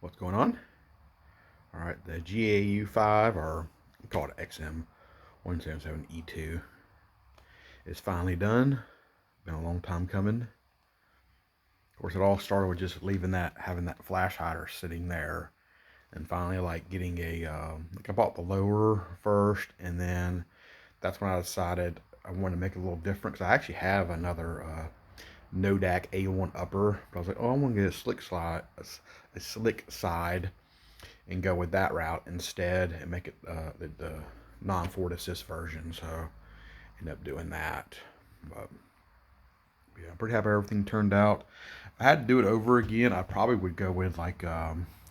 What's going on? All right, the GAU5, or we call it XM177E2, is finally done. Been a long time coming. Of course, it all started with just having that flash hider sitting there, and finally like getting I bought the lower first, and then that's when I decided I wanted to make it a little different because I actually have another Nodak A1 upper, but I was like, oh, I want to get a slick side and go with that route instead and make it the non-forward assist version. So end up doing that. But yeah, I'm pretty happy everything turned out. If I had to do it over again, I probably would go with like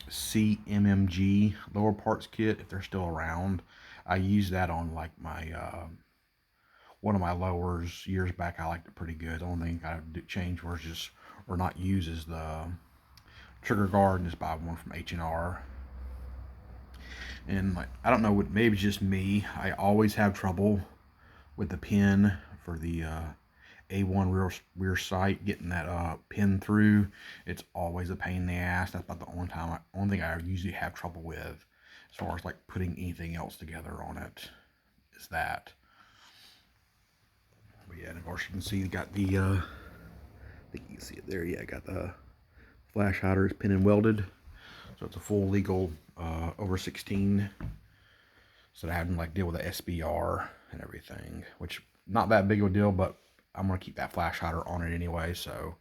CMMG lower parts kit if they're still around. I used that on like my one of my lowers years back. I liked it pretty good. The only thing I would change was just or not use is the trigger guard and just buy one from H&R. And like I don't know what, maybe it's just me. I always have trouble with the pin for the A1 rear sight, getting that pin through. It's always a pain in the ass. That's about the only thing I usually have trouble with as far as like putting anything else together on it is that. But yeah, and of course you can see you got the I think you can see it there. Yeah, I got the flash hiders pin and welded. So it's a full legal over 16. So I having to like deal with the SBR and everything, which not that big of a deal, but I'm gonna keep that flash hider on it anyway, so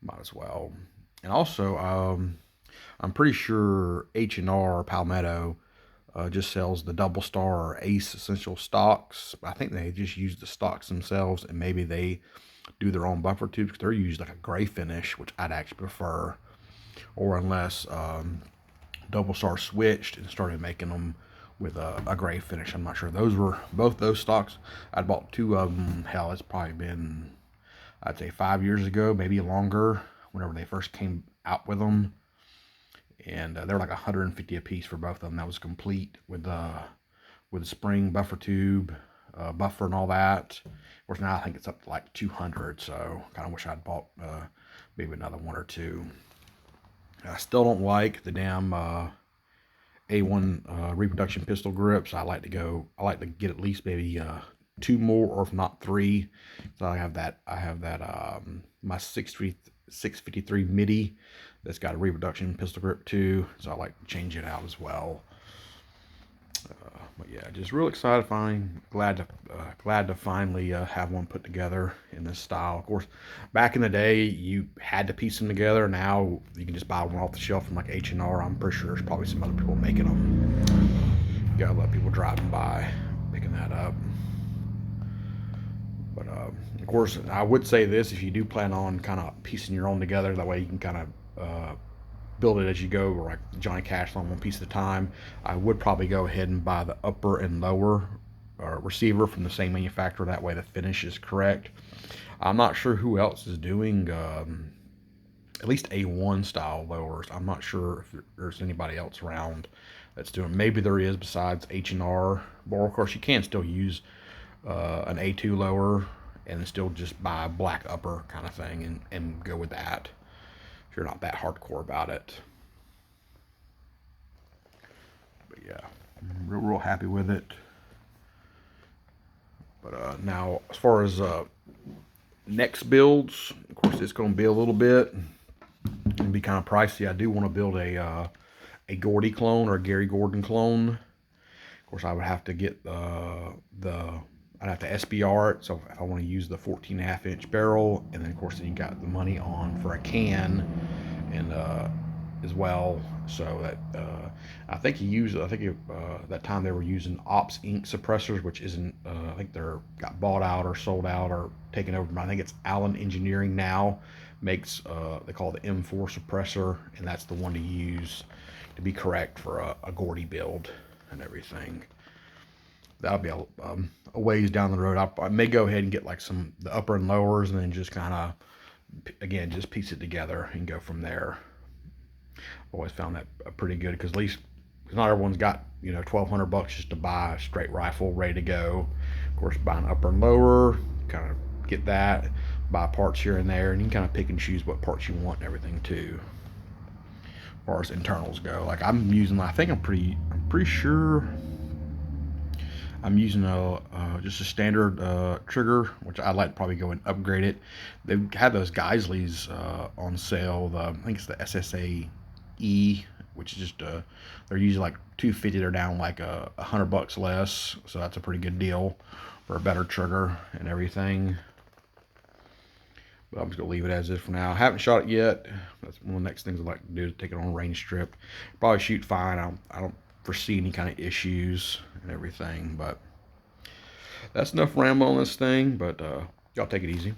might as well. And also, I'm pretty sure H&R or Palmetto just sells the double star or ace essential stocks. I think they just use the stocks themselves, and maybe they do their own buffer tubes because they're usually like a gray finish, which I'd actually prefer. Or unless double star switched and started making them with a gray finish. I'm not sure. Both those stocks. I bought two of them. Hell, it's probably been, I'd say 5 years ago, maybe longer, whenever they first came out with them. And they were like 150 a piece for both of them. That was complete with the spring buffer tube, buffer and all that. Of course, now I think it's up to like 200. So kind of wish I'd bought maybe another one or two. I still don't like the damn A1 reproduction pistol grips. I like to get at least maybe two more, or if not three. So I have that my 653 MIDI that's got a reproduction pistol grip too. So I like to change it out as well. But yeah, just real excited. Glad to finally have one put together in this style. Of course, back in the day, you had to piece them together. Now you can just buy one off the shelf from like H&R. I'm pretty sure there's probably some other people making them. You gotta let people driving by picking that up. But of course, I would say this: if you do plan on kind of piecing your own together, that way you can kind of build it as you go, or like Johnny Cash on one piece at a time. I would probably go ahead and buy the upper and lower receiver from the same manufacturer. That way the finish is correct. I'm not sure who else is doing at least A1 style lowers. I'm not sure if there's anybody else around that's doing. Maybe there is besides H&R. But of course you can still use an A2 lower and still just buy a black upper kind of thing and go with that if you're not that hardcore about it. But yeah, I'm real happy with it. But now, as far as next builds, of course, it's going to be a little bit. It's going to be kind of pricey. I do want to build a Gordy clone or a Gary Gordon clone. Of course, I would have to get I'd have to SBR it, so if I want to use the 14.5 inch barrel, and then of course then you got the money on for a can, and as well, so that I think that time they were using Ops ink suppressors, which isn't I think they're got bought out or sold out or taken over. I think it's Allen Engineering now makes they call it the M4 suppressor, and that's the one to use to be correct for a Gordy build and everything. That'll be a ways down the road. I may go ahead and get like the upper and lowers, and then just kind of again just piece it together and go from there. I've always found that pretty good because at least not everyone's got 1,200 bucks just to buy a straight rifle ready to go. Of course, buy an upper and lower, kind of get that, buy parts here and there, and you can kind of pick and choose what parts you want and everything too. far as internals go. Like I'm using, I think I'm pretty sure I'm using just a standard trigger, which I'd like to probably go and upgrade it. They've had those Geisleys on sale. I think it's the SSAE, which is just they're usually like 250. They're down like $100 less, so that's a pretty good deal for a better trigger and everything. But I'm just gonna leave it as is for now. I haven't shot it yet. That's one of the next things I'd like to do, is take it on a range strip. Probably shoot fine. I don't foresee any kind of issues and everything. But that's enough ramble on this thing. But y'all take it easy.